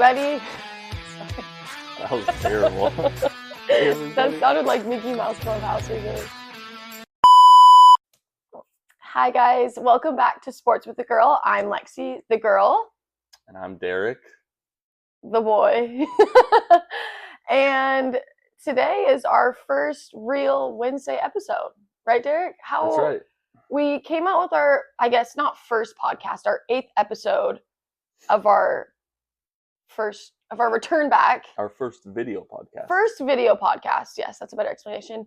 Ready? That was terrible. That sounded like Mickey Mouse Clubhouse or something. Hi guys, welcome back to Sports with the Girl. I'm Lexi, the girl. And I'm Derek, the boy. And today is our first real Wednesday episode. Right, Derek? That's right. We came out with our, I guess, not first podcast, our 8th episode of our return back. Our first video podcast. First video podcast. Yes, that's a better explanation.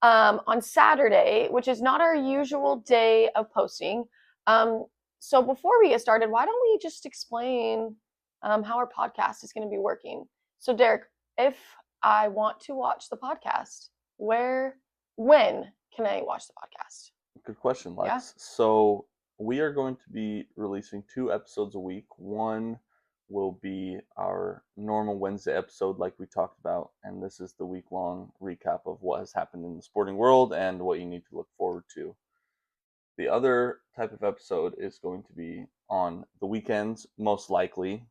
On Saturday, which is not our usual day of posting. So before we get started, why don't we just explain how our podcast is going to be working? So Derek, if I want to watch the podcast, when can I watch the podcast? Good question, Lex. Yeah. So we are going to be releasing 2 episodes a week. One will be our normal Wednesday episode like we talked about, and this is the week-long recap of what has happened in the sporting world and what you need to look forward to. The other type of episode is going to be on the weekends, most likely,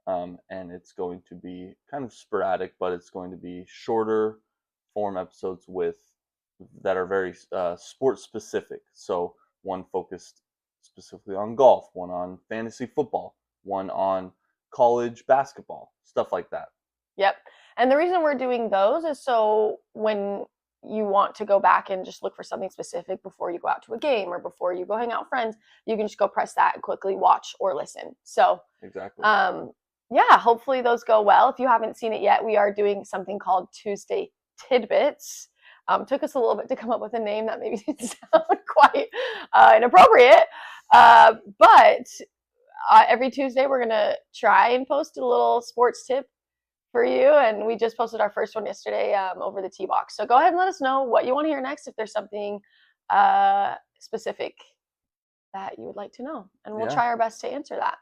and it's going to be kind of sporadic, but it's going to be shorter form episodes that are very sport-specific. So one focused specifically on golf, one on fantasy football, one on college basketball, stuff like that. Yep. And the reason we're doing those is so when you want to go back and just look for something specific before you go out to a game or before you go hang out with friends, you can just go press that and quickly watch or listen. So exactly. Yeah, hopefully those go well. If you haven't seen it yet, we are doing something called Tuesday Tidbits. Took us a little bit to come up with a name that maybe didn't sound quite inappropriate, but every Tuesday we're going to try and post a little sports tip for you, and we just posted our first one yesterday over the T-Box. So go ahead and let us know what you want to hear next if there's something specific that you would like to know, and we'll try our best to answer that.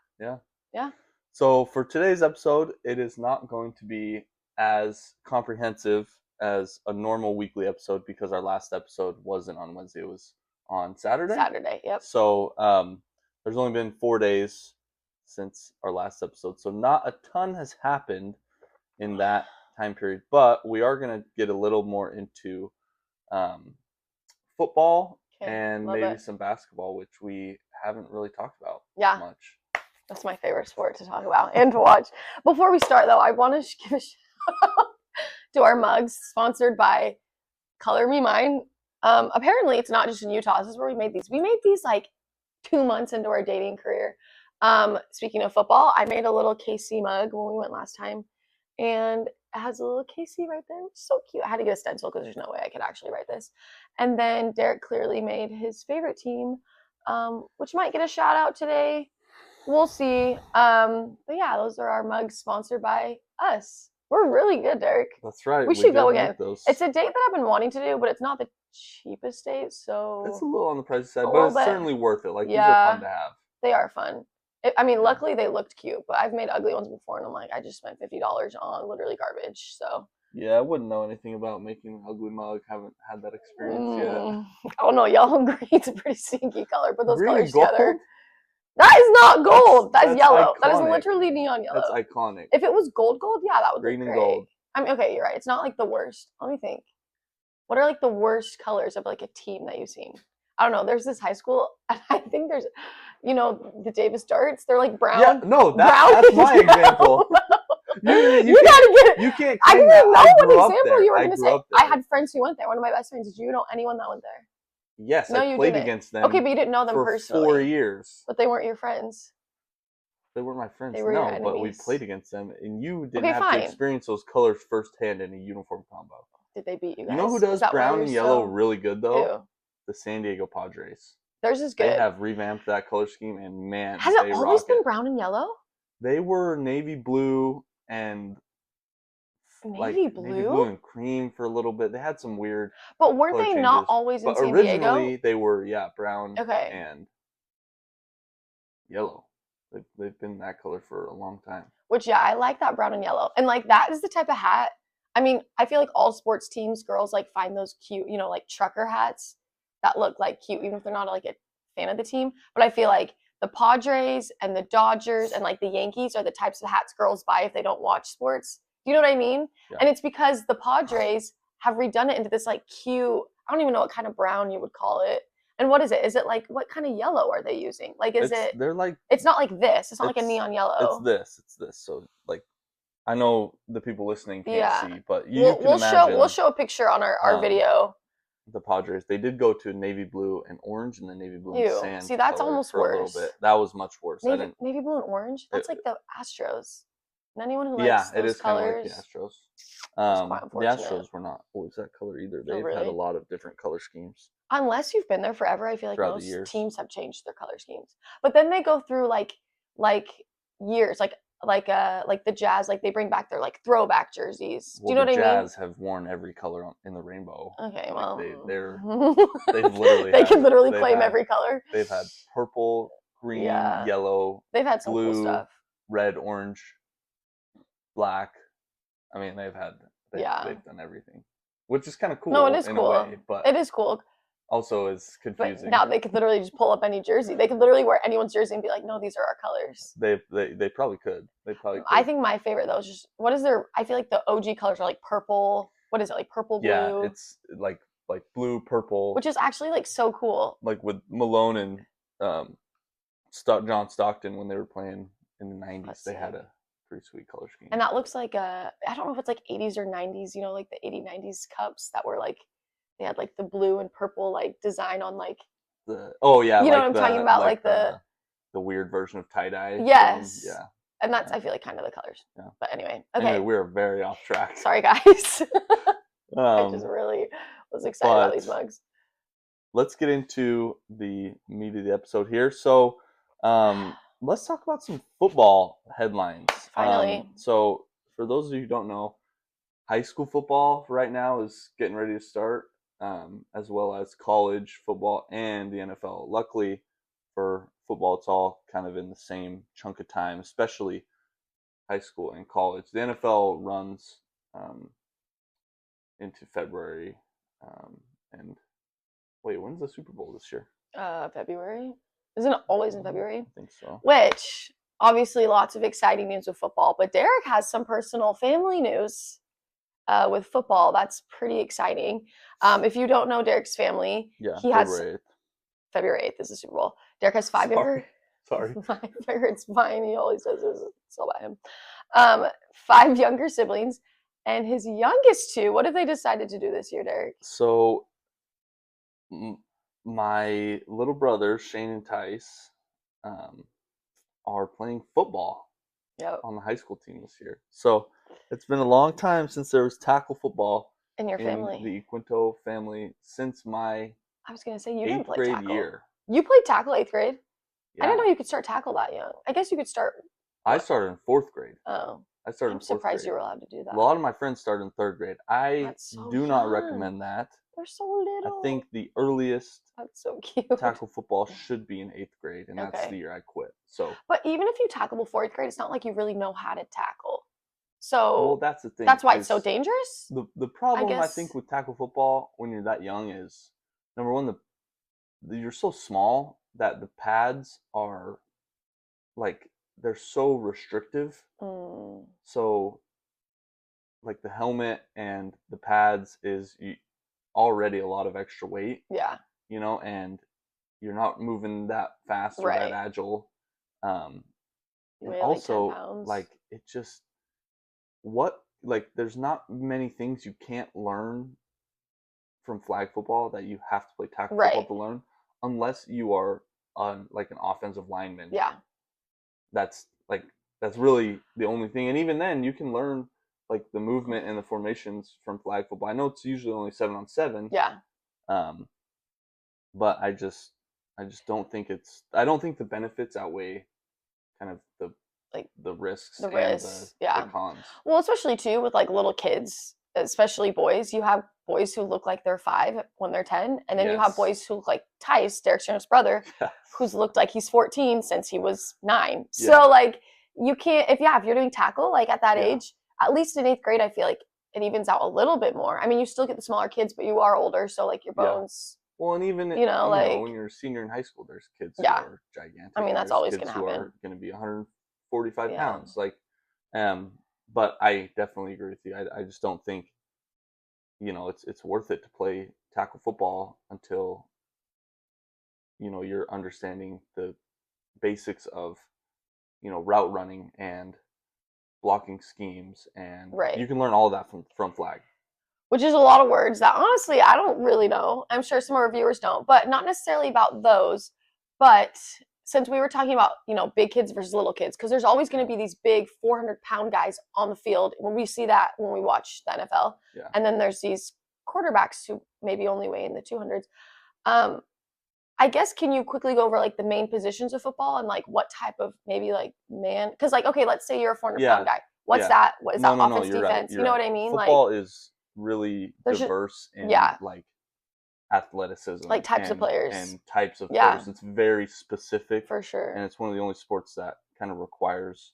Yeah. So for today's episode, it is not going to be as comprehensive as a normal weekly episode because our last episode wasn't on Wednesday, it was on Saturday. Yep. So there's only been 4 days since our last episode, so not a ton has happened in that time period, but we are going to get a little more into football and maybe some basketball, which we haven't really talked about much. That's my favorite sport to talk about and to watch. Before we start, though, I want to give a shout out to our mugs sponsored by Color Me Mine. Apparently, it's not just in Utah. This is where we made these. We made these like 2 months into our dating career. Speaking of football, I made a little KC mug when we went last time, and it has a little KC right there, which is so cute. I had to get a stencil because there's no way I could actually write this. And then Derek clearly made his favorite team, which might get a shout out today. We'll see. But yeah, those are our mugs sponsored by us. We're really good, Derek. That's right. We should go again. It's a date that I've been wanting to do, but it's not the cheapest date, so it's a little on the pricey side, but it's certainly worth it. Like, these are fun to have. They are fun. Luckily they looked cute, but I've made ugly ones before, and I'm like, I just spent $50 on literally garbage. So yeah, I wouldn't know anything about making an ugly mug. Haven't had that experience yet. Oh no, yellow and green's a pretty stinky color. Put those colors gold? together. That is not gold. That's yellow. Iconic. That is literally neon yellow. That's iconic. If it was gold, yeah, that would green look and great. gold. I mean, okay, you're right. It's not like the worst. Let me think. What are like the worst colors of like a team that you've seen? I don't know. There's this high school, and I think there's, the Davis Darts. They're like brown. Yeah, no, that's my example. You gotta get it. You can't. I didn't know what example you were going to say. There. I had friends who went there. One of my best friends. Did you know anyone that went there? Yes, no, I played against them. Okay, but you didn't know them for personally. 4 years. But they weren't your friends. They weren't my friends. They were your enemies. But we played against them, and you didn't have to experience those colors firsthand in a uniform combo. Did they beat you guys? You know who does brown and yellow really good though? Ew. The San Diego Padres. Theirs is good. They have revamped that color scheme, and man, has it always been brown and yellow? They were navy blue and navy blue and cream for a little bit. They had some weird. But weren't they changes. not always in San Diego? Originally, they were brown and yellow. They've been that color for a long time. Which I like that brown and yellow, and like that is the type of hat. I mean, I feel like all sports teams, girls like find those cute, like trucker hats that look like cute, even if they're not like a fan of the team. But I feel like the Padres and the Dodgers and like the Yankees are the types of hats girls buy if they don't watch sports. Do you know what I mean? Yeah. And it's because the Padres have redone it into this like cute, I don't even know what kind of brown you would call it. And what is it? Is it like, what kind of yellow are they using? Like, They're like, it's not like this. It's not like a it's- neon yellow. It's this. So like, I know the people listening can't Yeah. see, but you can We'll imagine show a picture on our video. the Padres. They did go to navy blue and orange, and the navy blue and Ew. sand. See, that's color almost for a worse. little bit. That was much worse. Navy blue and orange? That's like the Astros. And anyone who likes Yeah, it those is kind of colors. like the Astros. quite The unfortunate. Astros were not always that color either. Oh, They've had a really? lot of different color schemes. Unless you've been there forever, I feel like Throughout the most years. teams have changed their color schemes. But then they go through like years, like the Jazz, like they bring back their like throwback jerseys. Do you know what I the mean? Jazz have worn every color in the rainbow. Okay, Like, well, they've literally they can had- literally they've claim had- every color. They've had purple, green, Yeah. yellow, They've had some cool blue, stuff. red, orange, black. I mean, they've Yeah. done everything, which is kind of cool. No, it is in cool. a way, but It is cool, also is but confusing. now they could literally just pull up any jersey. They could literally wear anyone's jersey and be like, "No, these are our colors." They probably could. I think my favorite though is just what is their? I feel like the OG colors are like purple. What is it, like purple, blue? Yeah, it's like blue, purple, Which is actually like so cool. like with Malone and John Stockton when they were playing in the 90s. Let's They had see. a pretty sweet color scheme. And that looks like I don't know if it's like 80s or 90s, you know, like the 80s, 90s cups that were like, they had like the blue and purple like design on like, You know what I'm talking about, like the weird version of tie dye. Yes. Yeah. and that's, I feel like kind of the colors. Yeah. But anyway, okay. Anyway, we're very off track. Sorry guys. I Um, just really was excited about these but- mugs. let's get into the meat of the episode here. So, let's talk about some football headlines. Finally. So, for those of you who don't know, high school football right now is getting ready to start, as well as college football and the NFL. Luckily for football, it's all kind of in the same chunk of time, especially high school and college. The NFL runs into February. And wait, when's the Super Bowl this year? February. Isn't it always in February? I think so. Which obviously lots of exciting news with football, but Derek has some personal family news with football. That's pretty exciting. If you don't know Derek's family, Yeah, he has February 8th. February 8th is the Super Bowl. Derek has 5 younger. Sorry. I figure it's fine. He always says it's all about him. 5 younger siblings, and his youngest 2. What have they decided to do this year, Derek? So, my little brothers, Shane and Tice, are playing football Yep. on the high school team this year. So, it's been a long time since there was tackle football In your in family. the Quinto family since my I was gonna say you didn't 8th play grade tackle. year. You played tackle 8th grade. I Yeah. didn't know you could start tackle that young. I guess you could start. I started in 4th grade. Oh, I started I'm in 4th surprised grade. you were allowed to do that. A lot of my friends started in 3rd grade. I That's so do not young. recommend that. They're so little. I think the earliest That's so cute. tackle football should be in 8th grade, and that's Okay. the year I quit. So, But even if you tackle before 8th grade, it's not like you really know how to tackle. well, So that's the thing. that's why it's so is dangerous. The problem I guess- think with tackle football when you're that young is, number one, you're so small that the pads are like they're so restrictive. Mm, So, like the helmet and the pads is already a lot of extra weight, yeah. and you're not moving that fast or Right. that agile. You And weigh, like, 10 also, pounds. like, it just there's not many things you can't learn from flag football that you have to play tackle football Right. to learn, unless you are like an offensive lineman. Yeah. That's really the only thing. And even then, you can learn like the movement and the formations from flag football. I know it's usually only 7-on-7. Yeah. But I just don't think I don't think the benefits outweigh kind of the risks The and risks, yeah. the cons. Well, especially too with like little kids, especially boys. You have boys who look like they're 5 when they're 10, and then you have Yes. boys who look like Tice, Derek's youngest brother, who's looked like he's 14 since he was 9. Yeah. So like you can't if you're doing tackle like at that Yeah. age, at least in 8th grade, I feel like it evens out a little bit more. I mean, you still get the smaller kids, but you are older, so like your Yeah. bones Well, and even like when you're a senior in high school, there's kids who Yeah. are gigantic. I mean, that's There's always kids gonna who happen. are going to be 145 Yeah. pounds. Like, but I definitely agree with you. I just don't think, it's worth it to play tackle football until, you're understanding the basics of, route running and blocking schemes, and Right. you can learn all of that from flag. Which is a lot of words that honestly I don't really know. I'm sure some of our viewers don't, but not necessarily about those. But since we were talking about, big kids versus little kids, because there's always going to be these big 400-pound guys on the field when we see that when we watch the NFL. Yeah. And then there's these quarterbacks who maybe only weigh in the 200s. I guess, can you quickly go over like the main positions of football and like what type of maybe like man? Because like, okay, let's say you're a 400-pound guy. What's that? What is that? Offense, you're defense? Right, you know what I mean? Football is really diverse in like athleticism, like types of players and types of players. It's very specific for sure, and it's one of the only sports that kind of requires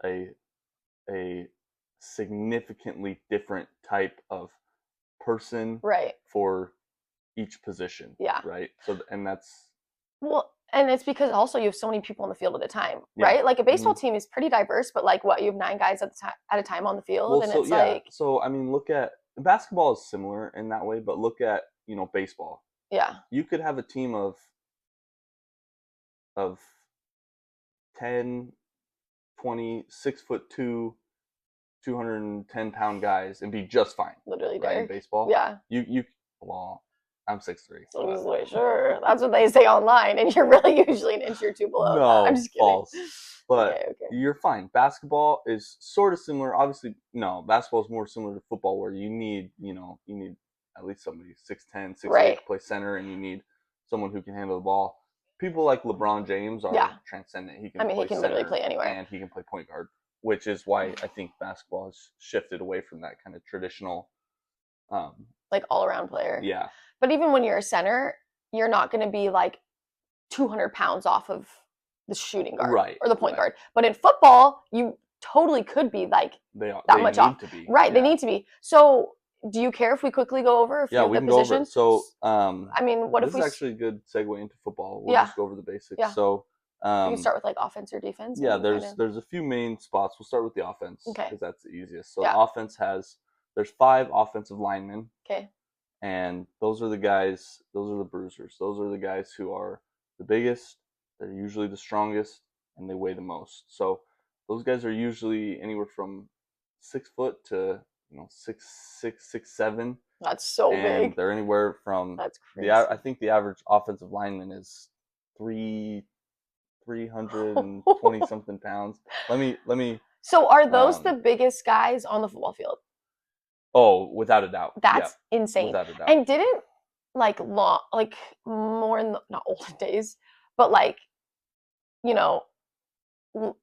a significantly different type of person for each position. Right. So, and that's and it's because also you have so many people on the field at a time, right? Like a baseball team is pretty diverse, but like you have 9 guys at a time on the field, and it's like. So I mean, look at basketball is similar in that way, but look at baseball. Yeah. You could have a team of 10, 20, 6'2", 210-pound guys and be just fine. Literally, right? In baseball. Yeah. Well, I'm 6'3". So sure, that's what they say online, and you're really usually an inch or two below. No, I'm just kidding. False. But you're fine. Basketball is sort of similar. Obviously, no, basketball is more similar to football, where you need at least somebody 6'10", 6'8" to play center, and you need someone who can handle the ball. People like LeBron James are transcendent. He can play center, literally play anywhere, and he can play point guard, which is why I think basketball has shifted away from that kind of traditional, like all-around player. Yeah. But even when you're a center, you're not going to be like 200 pounds off of the shooting guard or the point guard. But in football, you totally could be like that much off. Right, they need to be. So do you care if we quickly go over a few of the positions? So, I mean, what if we... This is actually a good segue into football. We'll just go over the basics. Yeah. So, we can start with like offense or defense. Yeah, there's a few main spots. We'll start with the offense because that's the easiest. So the offense there's 5 offensive linemen. Okay. And those are the guys, those are the bruisers. Those are the guys who are the biggest, they're usually the strongest, and they weigh the most. So those guys are usually anywhere from 6 foot to 6'6", 6'7". That's so big. They're anywhere from that's crazy. I think the average offensive lineman is 320 something pounds. Let me. So are those the biggest guys on the football field? Oh, without a doubt. That's insane. Without a doubt. And didn't more in the, not olden days, but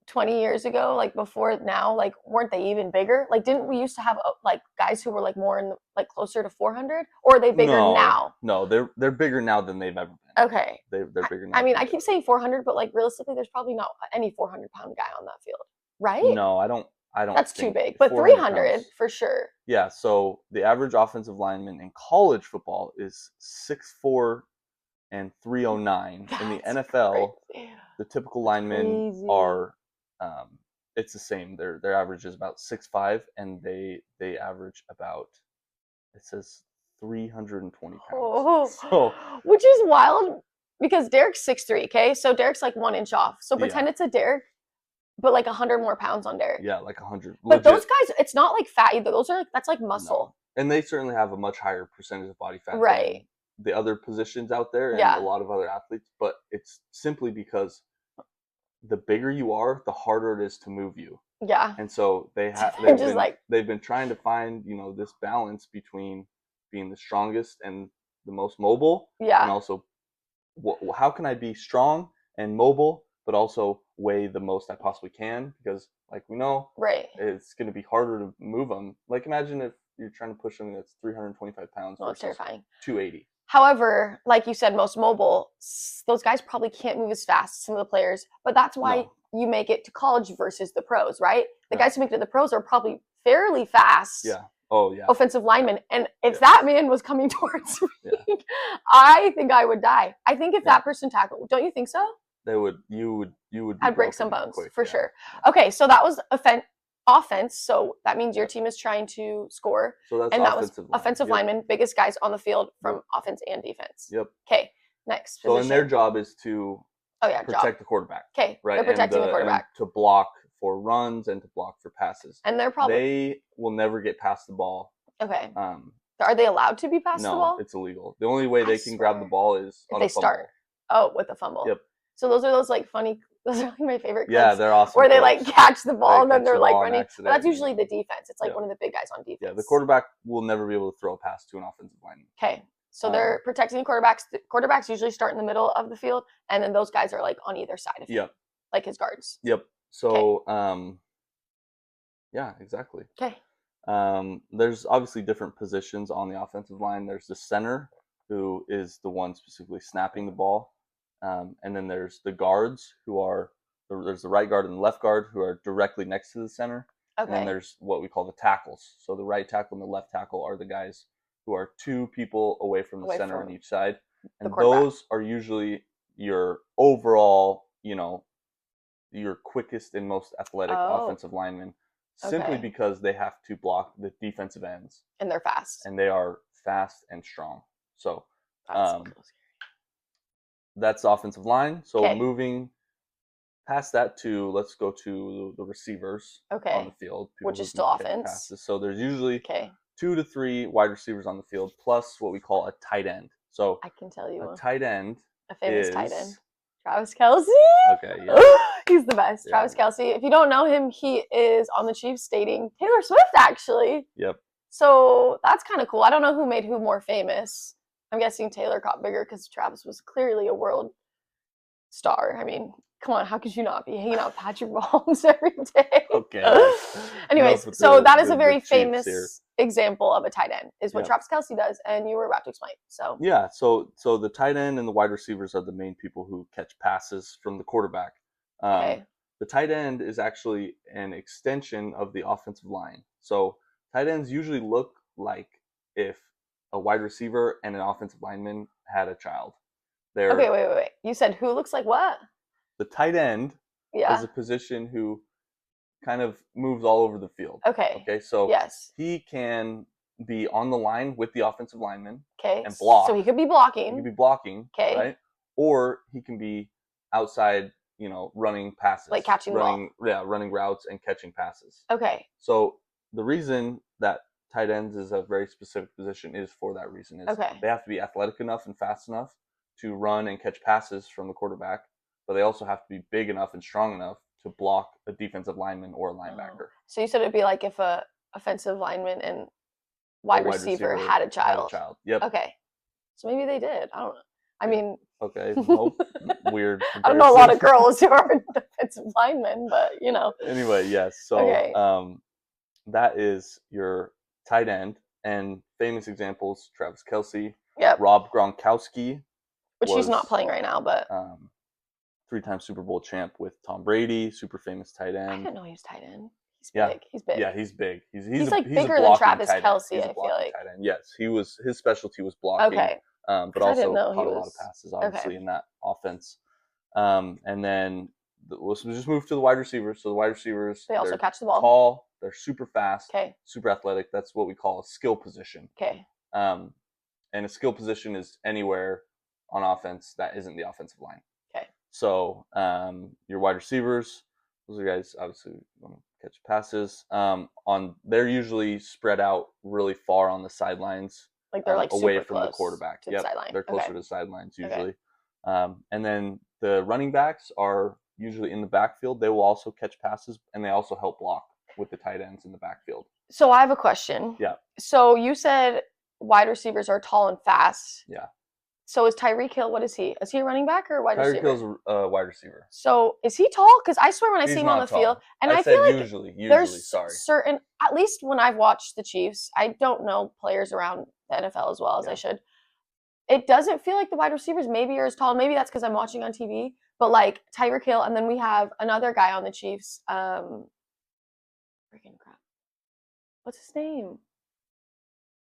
20 years ago, like before now, like weren't they even bigger? Like didn't we used to have like guys who were like more in like closer to 400, or are they bigger now? No, they're bigger now than they've ever been. Okay. They're bigger now. I mean, I keep saying 400, but like realistically, there's probably not any 400-pound guy on that field, right? No, I don't. That's too big, but 300 for sure. Yeah, so the average offensive lineman in college football is 6'4" and 309. In the NFL, the typical linemen are, it's the same. Their average is about 6'5", and they average about, it says 320 pounds. So, which is wild because Derek's 6'3", okay? So Derek's like 1 inch off. So pretend it's a Derek. But like 100 more pounds on Derek. Yeah, like 100. But those guys, it's not like fat either. Those are that's like muscle. No. And they certainly have a much higher percentage of body fat than the other positions out there and a lot of other athletes. But it's simply because the bigger you are, the harder it is to move you. Yeah. And so they've been trying to find, this balance between being the strongest and the most mobile. Yeah. And also, how can I be strong and mobile, but also weigh the most I possibly can? Because like we know, it's going to be harder to move them. Like imagine if you're trying to push something that's 325 pounds. That's terrifying. 280. However, like you said, most mobile, those guys probably can't move as fast as some of the players, but that's why you make it to college versus the pros, right? The guys who make it to the pros are probably fairly fast. Yeah. Oh yeah. offensive lineman. And if Yeah. that man was coming towards me, Yeah. I think I would die. I think if Yeah. that person tackled, don't you think so? You would be I'd break some broken bones quick, for yeah. sure. Okay, so that was offense. So that means your team is trying to score. So that's And that was offensive line. offensive Yep. linemen, biggest guys on the field from Yep. offense and defense. Yep. Okay, next So position. and their job is to oh yeah, protect job. the quarterback, Okay, right? they're protecting the and quarterback, to block for runs and to block for passes. and they're probably They will never get past the ball. okay. Um, Are they allowed to be past the no, ball? it's illegal. The only way I they can grab the swear. ball is If on they a fumble. start. Oh, with a fumble. Yep. So those are those like funny. Those are like my favorite clips. Yeah, they're awesome. Where they clips. like catch the ball They and then catch they're the like ball on running. But accident, that's usually yeah. the defense. It's like Yeah. one of the big guys on defense. Yeah, the quarterback will never be able to throw a pass to an offensive lineman. Okay, so they're protecting the quarterbacks. The quarterbacks usually start in the middle of the field, and then those guys are like on either side of him, Yep. like his guards. Yep. So, yeah, exactly. Okay. There's obviously different positions on the offensive line. There's the center, who is the one specifically snapping the ball. And then there's the guards, who are, there's the right guard and the left guard, who are directly next to the center. And then Okay. there's what we call the tackles. So the right tackle and the left tackle are the guys who are 2 people away from the Away center from on each side. And quarterback. those are usually your overall, your quickest and most athletic Oh. offensive linemen, simply Okay. because they have to block the defensive ends, And they're fast. and they are fast and strong. So That's um, that's the offensive line. So Okay. moving past that to, let's go to the receivers on Okay. the field, Which who is still can catch offense. passes. So there's usually Okay. 2 to 3 wide receivers on the field, plus what we call a tight end. So I can tell you a one. tight end A famous tight end. is Travis Kelce. okay. Yeah. He's the best. Yeah. Travis Kelce. If you don't know him, he is on the Chiefs dating Taylor Swift, actually. Yep. So that's kind of cool. I don't know who made who more famous. I'm guessing Taylor got bigger because Travis was clearly a world star. I mean, come on, how could you not be hanging out with Patrick Mahomes every day? Okay. Anyways, Enough with so the- that is the- a very the Chiefs here. famous example of a tight end, is what Yeah. Travis Kelce does, and you were about to explain. So Yeah, so the tight end and the wide receivers are the main people who catch passes from the quarterback. okay, The tight end is actually an extension of the offensive line. So tight ends usually look like if a wide receiver and an offensive lineman had a child. They're okay, wait. You said who looks like what? the tight end Yeah. is a position who kind of moves all over the field. Okay. Okay, so Yes. he can be on the line with the offensive lineman. Okay. And block. So he could be He blocking. can be blocking, Okay. right? Or he can be outside, running passes, Like catching the ball. running routes and catching passes. Okay. So the reason that tight ends is a very specific position is for that reason. Is Okay. They have to be athletic enough and fast enough to run and catch passes from the quarterback, but they also have to be big enough and strong enough to block a defensive lineman or a linebacker. So you said it'd be like if a offensive lineman and wide receiver had a child. Yep. Okay. So maybe they did. I don't know. I mean, Okay. Nope. Weird. I don't know a lot of comparison. girls who are defensive linemen, but Anyway, yes. So Okay. that is your tight end, and famous examples: Travis Kelce, Yep. Rob Gronkowski, Which he's not was- playing right now, but 3-time Super Bowl champ with Tom Brady, super famous tight I end. didn't know he was tight end. He's Yeah. big. He's big. Yeah, he's big. He's like a bigger than blocking Travis tight end. Kelce, He's a I feel blocking like. tight end. Yes, his specialty was blocking. Okay. But 'Cause I also didn't know he caught a lot of was- passes, obviously, in that offense. And then we'll just move to the wide receivers. So the wide receivers, They also they're catch the ball. tall, they're super fast, Okay. super athletic. That's what we call a skill position. Okay. And a skill position is anywhere on offense that isn't the offensive line. Okay. So your wide receivers, those are guys obviously want to catch passes. They're usually spread out really far on the sidelines, Like they're like away super from the close quarterback. to the sideline. They're closer Okay. to the sidelines Okay. usually. And then the running backs are usually in the backfield. They will also catch passes, and they also help block with the tight ends in the backfield. So I have a question. Yeah. So you said wide receivers are tall and fast. Yeah. So is Tyreek Hill, what is he? Is he a running back or a wide Tyreek receiver? Hill's a wide receiver. So is he tall? Because I swear when I He's see him on not the field, tall. and I said feel like usually, there's sorry. certain, at least when I've watched the Chiefs, I don't know players around the NFL as well as Yeah. I should. It doesn't feel like the wide receivers maybe are as tall. Maybe that's because I'm watching on TV. But like Tyreek Hill, and then we have another guy on the Chiefs. Freaking crap. What's his name?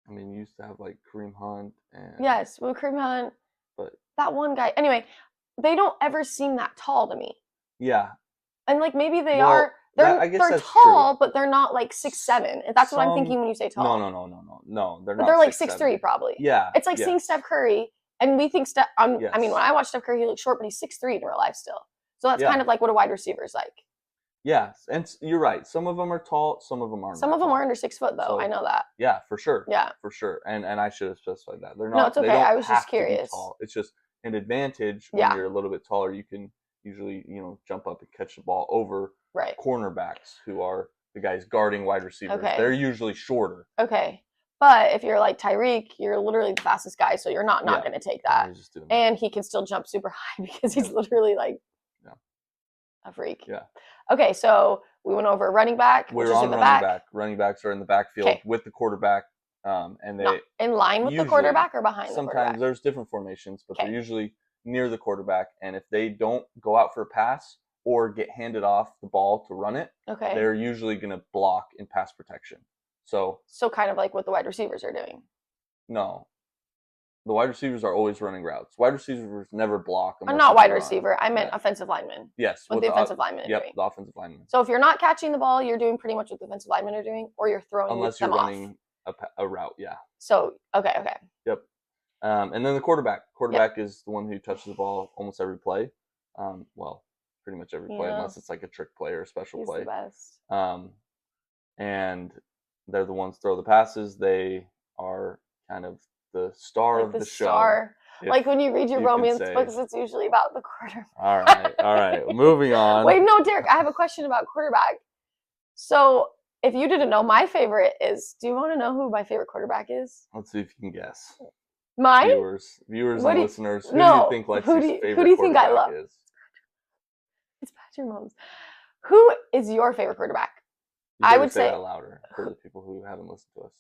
I mean, you used to have like Kareem Hunt and Yes, Will Kareem Hunt. but That one guy. Anyway, they don't ever seem that tall to me. yeah. And like maybe they Well, are. I guess They're that's tall, true. but they're not like 6'7". That's what I'm thinking when you say tall. No, they're But not they're like 6'7". 6'3" probably. Yeah. It's like seeing Steph Curry, and we think Steph. I mean, Yes. when I watch Steph Curry, he looks short, but he's 6'3" in real life still. So that's Yeah. kind of like what a wide receiver is like. Yes, and you're right. Some of them are tall, some of them aren't. Some of them tall. are under 6 foot though. So, I know that. Yeah, for sure. Yeah. For sure. And I should have specified that. They're not. No, it's okay. They don't I was have just curious. To be tall. It's just an advantage when Yeah. you're a little bit taller. You can usually, jump up and catch the ball over Right. cornerbacks who are the guys guarding wide receivers. Okay. They're usually shorter. Okay. But if you're like Tyreek, you're literally the fastest guy, so you're not going to take that. He's just doing that. And he can still jump super high because he's literally like a freak. Yeah. Okay, so we went over running back. We're on running back. Running backs are in the backfield with the quarterback, and they not in line with the quarterback or behind the quarterback. Sometimes there's different formations, but Okay. they're usually near the quarterback. And if they don't go out for a pass or get handed off the ball to run it, okay, they're usually going to block in pass protection. So kind of like what the wide receivers are doing. No. The wide receivers are always running routes. Wide receivers never block. I'm not wide receiver. I meant offensive lineman. Yes. What the offensive linemen are doing. Yep, the offensive lineman. So if you're not catching the ball, you're doing pretty much what the offensive linemen are doing, or you're throwing them off. Unless you're running a route, yeah. So, okay. Yep. And then the quarterback. Quarterback is the one who touches the ball almost every play. Well, pretty much every play, unless it's like a trick play or a special play. He's the best. And they're the ones throw the passes. They are kind of the star of the show. Like when you read your romance books, it's usually about the quarterback. All right. Moving on. Wait, no, Derek, I have a question about quarterback. So if you didn't know, my favorite is, do you want to know who my favorite quarterback is? Let's see if you can guess. Mine? Viewers and listeners, who do you think Lexi's favorite who do you think I love? Is? It's Patrick Mahomes. Who is your favorite quarterback? I would say that louder for the people who haven't listened to us.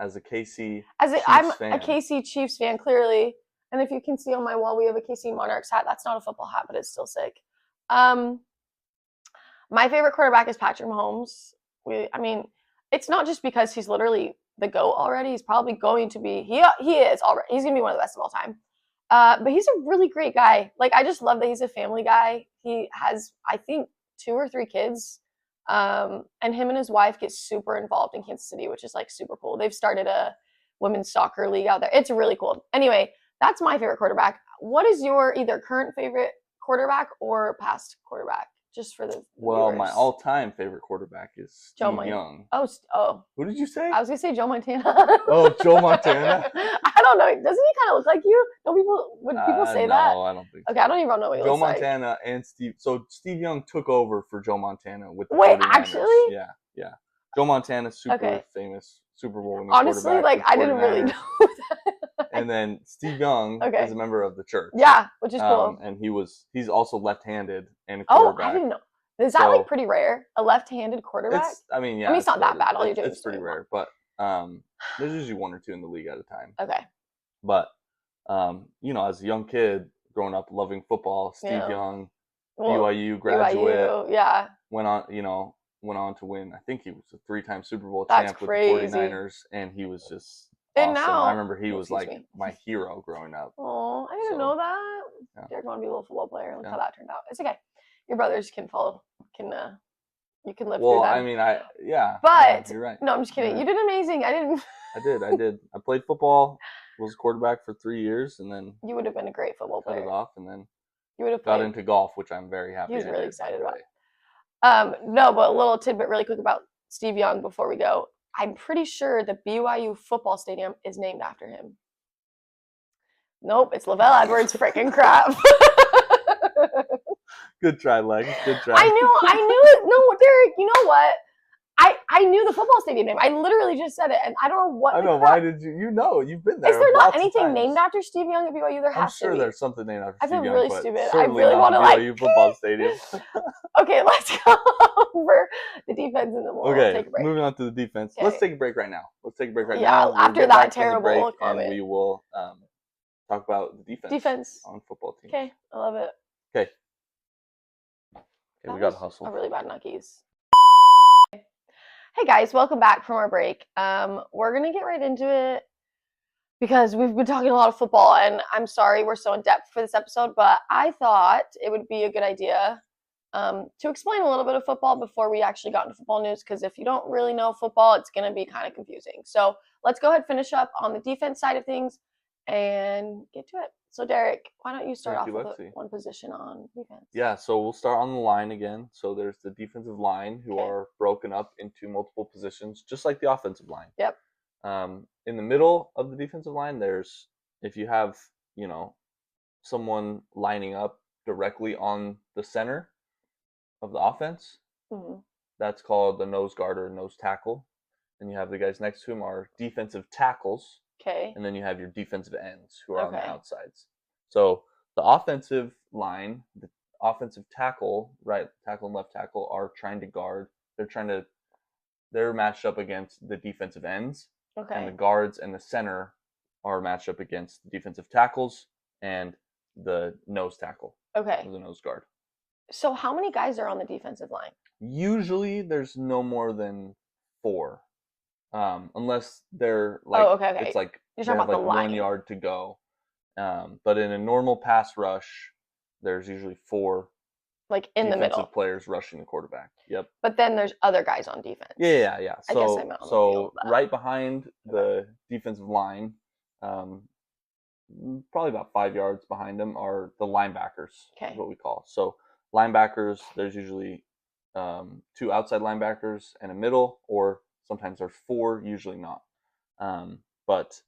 As a KC I'm fan. a KC Chiefs fan, clearly. And if you can see on my wall, we have a KC Monarchs hat. That's not a football hat, but it's still sick. My favorite quarterback is Patrick Mahomes. It's not just because he's literally the GOAT already. He's probably going to be. He is already. He's going to be one of the best of all time. But he's a really great guy. Like, I just love that he's a family guy. He has, I think, 2 or 3 kids. And him and his wife get super involved in Kansas City, which is like super cool. They've started a women's soccer league out there. It's really cool. Anyway, that's my favorite quarterback. What is your either current favorite quarterback or past quarterback? Just for the viewers. My all-time favorite quarterback is Steve Young. Oh. Who did you say? I was gonna say Joe Montana. Oh, Joe Montana. I don't know. Doesn't he kind of look like you? Would people say that? No, I don't think so. Okay, I don't even know what he looks like. Joe Montana and Steve. So Steve Young took over for Joe Montana with the 49ers. Actually? Yeah. Joe Montana, super famous Super Bowl winning quarterback. Honestly, like I didn't really know that. And then Steve Young is a member of the church. Yeah, which is cool. And he's also left-handed and a quarterback. Oh, I didn't know. Is that like pretty rare? A left-handed quarterback? It's not that bad. All you're doing it's pretty rare, but there's usually 1 or 2 in the league at a time. Okay. But as a young kid growing up loving football, Steve Young, BYU graduate, went on to win. I think he was a 3-time Super Bowl champ with the 49ers, and he was just awesome. I remember he was like my hero growing up. Oh, I didn't know that. Yeah. Derek wanted to be a little football player. Look how that turned out. It's okay. Your brothers can follow. You can live through that. Well, But you're right. No, I'm just kidding. You did amazing. I did. I played football. Was a quarterback for 3 years, and then you would have been a great football player. Cut it off, and then you would have got into golf, which I'm very happy. He's really excited about. No, but a little tidbit really quick about Steve Young before we go. I'm pretty sure the BYU football stadium is named after him. Nope, it's Lavelle Edwards. Freaking crap. Good try, Lex. Good try. I knew it. No, Derek, you know what? I knew the football stadium name. I literally just said it, and I don't know what. I know. Why did you? You've been there. Is there not anything named after Steve Young at BYU? There has to be. I'm sure there's something named after Steve Young. I feel really stupid. I really want to BYU football stadium. Okay, let's go over the defense and then we'll take a break. Moving on to the defense. Okay. Let's take a break right now. Yeah, after that terrible comment. And we will talk about the defense on football teams. Okay, I love it. Okay, we got to hustle. A really bad Nuckies. Hey guys, welcome back from our break. We're gonna get right into it because we've been talking a lot of football, and I'm sorry we're so in depth for this episode, but I thought it would be a good idea to explain a little bit of football before we actually got into football news. Because if you don't really know football, it's gonna be kind of confusing. So let's go ahead and finish up on the defense side of things and get to it. So Derek, why don't you start Thank off you, with Lexi. one position on defense? Yeah, so we'll start on the line again. So there's the defensive line who Okay. are broken up into multiple positions, just like the offensive line. Yep. In the middle of the defensive line, if you have, someone lining up directly on the center of the offense, hmm that's called the nose guard or nose tackle. And you have the guys next to him are defensive tackles. Okay. And then you have your defensive ends who are on the Okay. outsides. So the offensive line, the offensive tackle, right tackle and left tackle are trying to guard. They're matched up against the defensive ends, and the Okay. guards and the center are matched up against the defensive tackles and the nose tackle, Okay. or the nose guard. So how many guys are on the defensive line? Usually there's no more than 4. Unless they're like, okay. it's like You're they talking have about like the 1 line. yard to go. But in a normal pass rush, there's usually 4 Like in the defensive middle. players rushing the quarterback. Yep. But then there's other guys on defense. Yeah. I guess I So meant on the so field, but- right behind the defensive line, probably about 5 yards behind them are the linebackers. Okay. Is what we call. So linebackers, there's usually 2 outside linebackers and a middle, or sometimes there's 4, usually not. But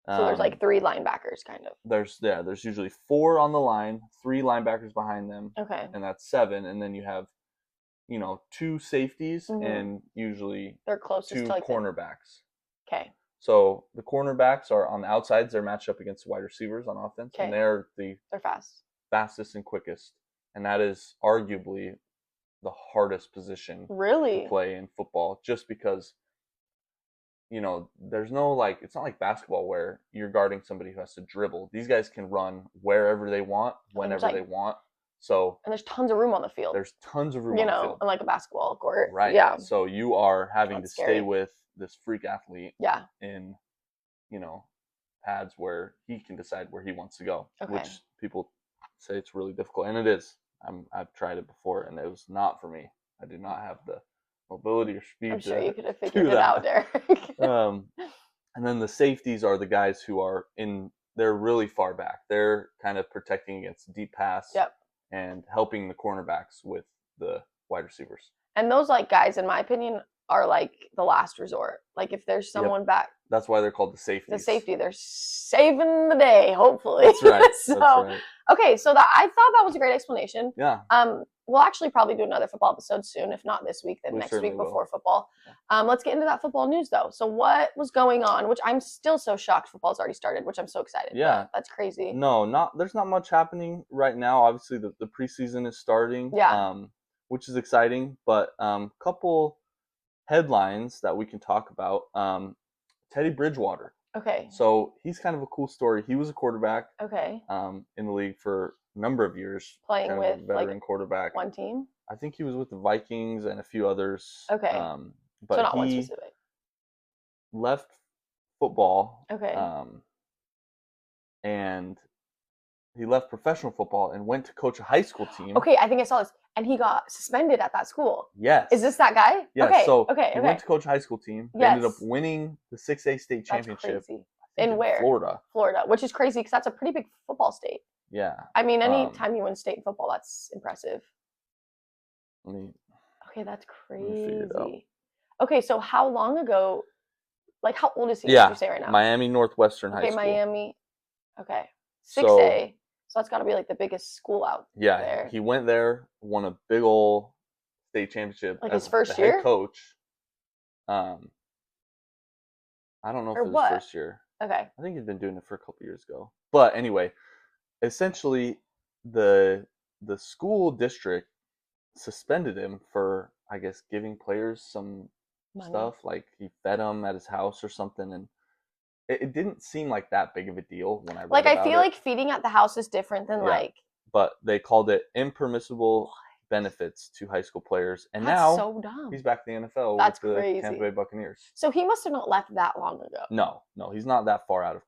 So there's like 3 linebackers kind of. there's usually 4 on the line, 3 linebackers behind them, Okay. and that's 7. And then you have 2 safeties Mhm. and usually They're closest 2 to like cornerbacks. Okay. So the cornerbacks are on the outsides. They're matched up against wide receivers on offense, Okay. and they're the They're fast. fastest and quickest. And that is arguably the hardest position Really? to play in football, just because there's no it's not like basketball where you're guarding somebody who has to dribble. These guys can run wherever they want, whenever they want. So and there's tons of room on the field. there's tons of room on the field. Unlike a basketball court. Right. Yeah. So you are having That's to stay scary. with this freak athlete Yeah. in, pads where he can decide where he wants to go, Okay. which people say it's really difficult. And it is. I've tried it before, and it was not for me. I did not have the mobility or speed I'm sure you could have figured do it out, that. Derek. And then the safeties are the guys who are they're really far back. They're kind of protecting against deep pass. Yep. And helping the cornerbacks with the wide receivers. And those guys, in my opinion, are like the last resort. Like if there's someone back, that's why they're called the safeties. They're saving the day, hopefully. That's right. So, that's right. Okay, so I thought that was a great explanation. Yeah. We'll actually probably do another football episode soon, if not this week, then We next certainly week will. before football. Let's get into that football news though. So what was going on? Which I'm still so shocked football's already started, which I'm so excited. Yeah. That's crazy. No, there's not much happening right now. Obviously the preseason is starting. Yeah. Which is exciting, but couple headlines that we can talk about. Teddy Bridgewater. Okay. So he's kind of a cool story. He was a quarterback Okay. in the league for a number of years. Playing kind with of a veteran quarterback. one team? I think he was with the Vikings and a few others. Okay. But so not one he specific. left football. Okay. And he left professional football and went to coach a high school team. Okay, I think I saw this. And he got suspended at that school. Yes. Is this that guy? Yeah. Okay. So okay. he went to coach a high school team. They ended up Yes. winning the 6A state championship. That's crazy. I think In where? Florida. Florida, which is crazy because that's a pretty big football state. Yeah. I mean, any Um, time you win state football, that's impressive. Let me Okay, that's me figure it out. crazy. Okay, so how long ago? Like, how old is he? Yeah, Would you say right now? Miami Northwestern High Okay, School. Miami. Okay, So- 6A. So that's got to be like the biggest school out Yeah, there. he went there, won a big ol' state championship Like as his first the year? head coach. I don't know if Or it was what? his first year. Okay. I think he's been doing it for a couple years ago. But anyway, essentially the school district suspended him for, I guess, giving players some Money. stuff. Like he fed them at his house or something, and it didn't seem like that big of a deal when I read Like, I about feel it. like feeding at the house is different than Yeah. like. But they called it impermissible benefits to high school players. And That's now so dumb. he's back in the NFL That's with the crazy. Tampa Bay Buccaneers. So he must have not left that long ago. No, he's not that far out of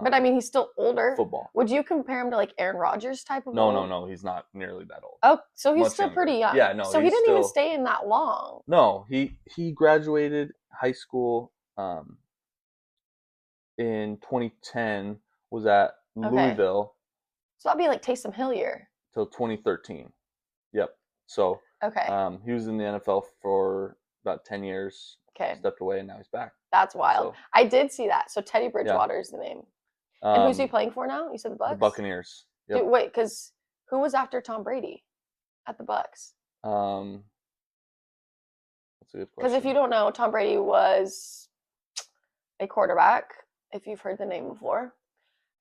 But I mean, he's still older. football. Would you compare him to like Aaron Rodgers type of old? No, he's not nearly that old. Oh, so he's Much still younger. pretty young. Yeah, no, so he he's didn't even still- stay in that long. No, he graduated high school in 2010, was at Louisville So that'd be like Taysom Hillier. till 2013. Yep. So Okay. he was in the NFL for about 10 years, Okay. stepped away, and now he's back. That's wild. So, I did see that. So Teddy Bridgewater is the name. And who's he playing for now? You said the Bucks? The Buccaneers. Yep. Dude, wait, because who was after Tom Brady at the Bucks? That's a good question. Because if you don't know, Tom Brady was a quarterback, if you've heard the name before.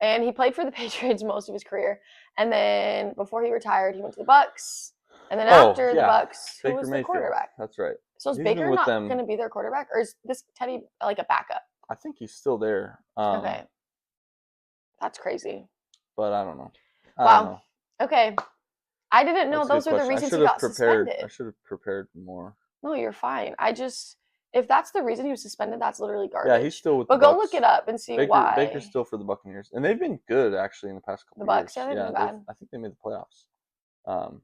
And he played for the Patriots most of his career. And then before he retired, he went to the Bucks. And then after the Bucks, who Baker was the Mayfield. quarterback? That's right. So is He's been Baker with not them- going to be their quarterback? Or is this Teddy like a backup? I think he's still there. Okay. That's crazy. But I don't know. Wow. Okay. I didn't know That's a those good are the question. reasons he got suspended. I should have prepared more. No, you're fine. If that's the reason he was suspended, that's literally garbage. Yeah, he's still with But the go Bucs. look it up and see why. Baker's still for the Buccaneers. And they've been good, actually, in the past couple The of years. Bucs, yeah, they've been bad. I think they made the playoffs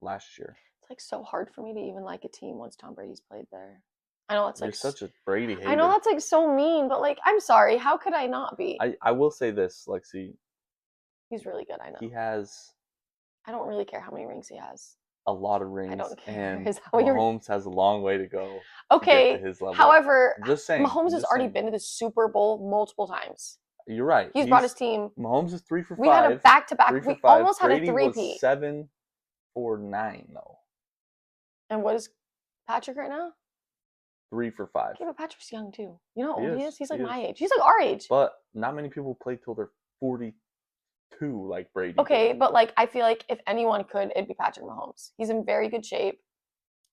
last year. It's like so hard for me to even like a team once Tom Brady's played there. I know that's You're like such a Brady hater. I know that's like so mean, but like I'm sorry. How could I not be? I will say this, Lexi. He's really good. I know. He has I don't really care how many rings he has. a lot of rings. don't care. And Is that what you're- Mahomes has a long way to go to Okay. get to his level. However, I'm just saying. Mahomes I'm has just already saying. been to the Super Bowl multiple times. You're right. He's brought his team. Mahomes is 3 for 5. We had a back-to-back. 3 for We 5. almost had Brady a was three-peat. 7 for 9 though. And what is Patrick right now? 3 for 5. Okay, but Patrick's young too. You know how He old he is, is? He's like he my is. age. He's like our age. But not many people play till they're 42 like Brady. Okay, did. but like I feel like if anyone could, it'd be Patrick Mahomes. He's in very good shape.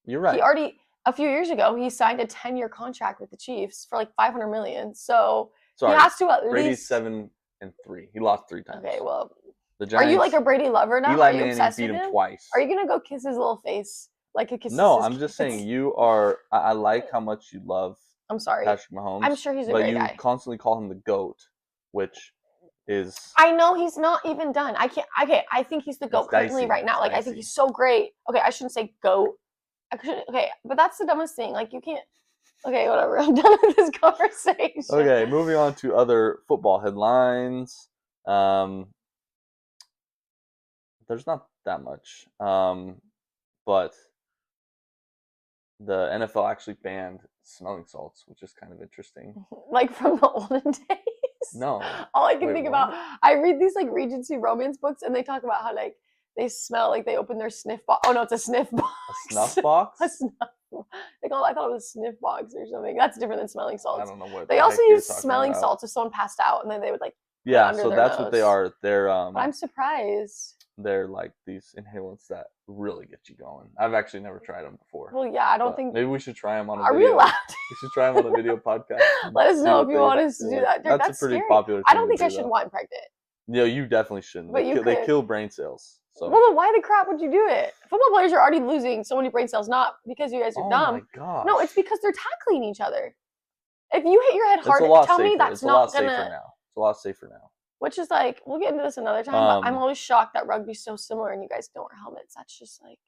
You're right. He already a few years ago he signed a 10-year contract with the Chiefs for like $500 million. So Sorry. he has to at Brady's least 7 and 3. He lost 3 times. Okay, well, The are Giants, you like a Brady lover now? Eli Are you Manning obsessed beat with him him? twice. Are you gonna go kiss his little face like a kiss? No, I'm just saying you are. I like how much you love I'm sorry. Patrick Mahomes. I'm sure he's a but great you guy. constantly call him the GOAT, which is I know he's not even done. I can't. Okay, I think he's the GOAT currently dicey. right now. It's Like I dicey. think he's so great. Okay, I shouldn't say GOAT. Okay, but that's the dumbest thing. Like you can't. Okay, whatever. I'm done with this conversation. okay. Moving on to other football headlines. There's not that much, but the NFL actually banned smelling salts, which is kind of interesting. Like from the olden days. No. All I can Wait, think what? about, I read these like Regency romance books, and they talk about how like they smell like they open their sniff box. Oh no, it's a sniff box. A snuff box? A snuff. I thought it was sniff box or something. That's different than smelling I salts. don't know what. They the also heck you're use talking smelling about. salts if someone passed out, and then they would like. Yeah, under so their that's what they nose. are. They're But I'm surprised. they're like these inhalants that really get you going. I've actually never tried them before. Well, yeah, I don't but think. maybe we should try them on a Are video. we allowed? We should try them on a video podcast. and Let us see know what if you they want us to feel do like. that. Dude, That's that's a pretty scary. popular. I thing don't think to I do, should though. want impregnate. No, you definitely shouldn't. But They could. kill brain cells. So. Well, then why the crap would you do it? Football players are already losing so many brain cells, not because you guys are Oh dumb. my gosh. No, it's because they're tackling each other. If you hit your head It's hard, a lot tell safer. me that's it's a not lot gonna. safer now. It's a lot safer now. Which is like, we'll get into this another time. But I'm Um, always shocked that rugby's so similar and you guys don't wear helmets. That's just like.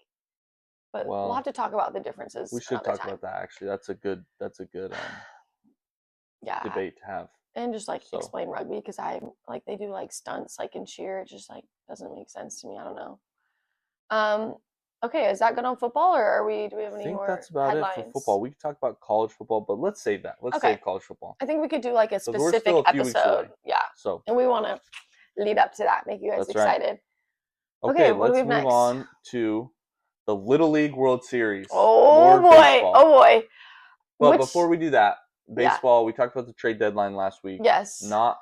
But we'll Well, have to talk about the differences. We should another talk time. about that. Actually, that's a good Yeah. debate to have. And just like So. explain rugby because I like they do like stunts like in cheer. It just like doesn't make sense to me. I don't know. Okay, is that good on football or do we have I any think more that's about headlines? it for football. We can talk about college football, but let's save that. Let's Okay. save college football. I think we could do like a 'Cause we're specific still a few weeks episode. away. Yeah. So And we want to lead up to that, make you guys That's right. excited. okay, what do we let's have move next? on to the Little League World Series. Oh More boy. baseball. Oh boy. But Which- before we do that, Yeah. baseball. We talked about the trade deadline last week. Yes. Not